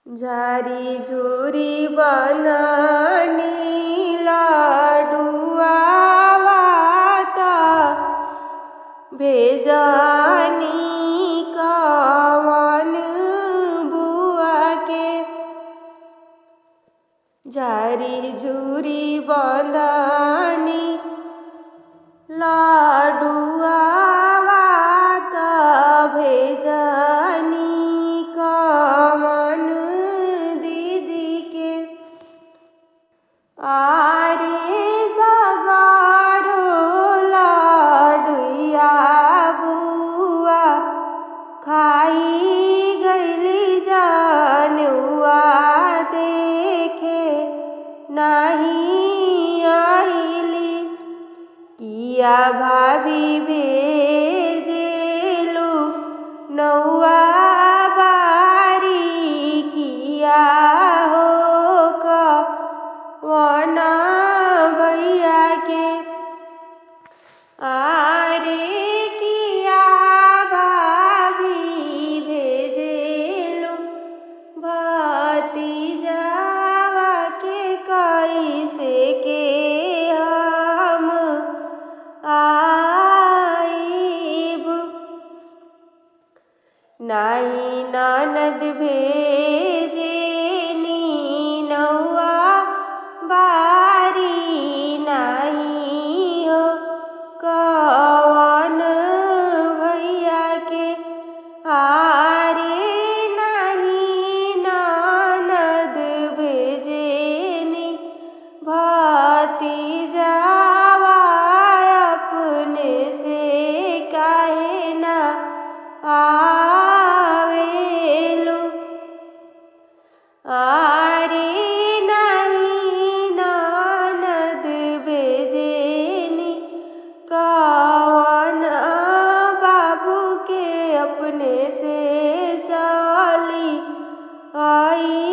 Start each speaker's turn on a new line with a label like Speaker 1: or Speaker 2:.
Speaker 1: झारी झूरी बनानी लाडुआ वाता भेजानी कवन बुआ के। झारी झूरी बनानी लाडुआ वाता भेजानी कवन दीदी के। आरे सगारो लाडुआ बुआ खाई गईली जानुआ देखे नहीं आईली। किया भाभी भेजेलू नौआ बारी किया हो कवना भैया के। आरे किया भाभी भेजेलू भतीजावा के कैसे के हम आइब। नाही ननद भेजेनी नौआ बारी नाही हो कवन भैया के। आरे नहीं ननद भेजेनी भतीजावा अपने से काहे ना आवेलू। आरे नहीं ननद भेजेनी कवन बाबू के अपने से चली आई।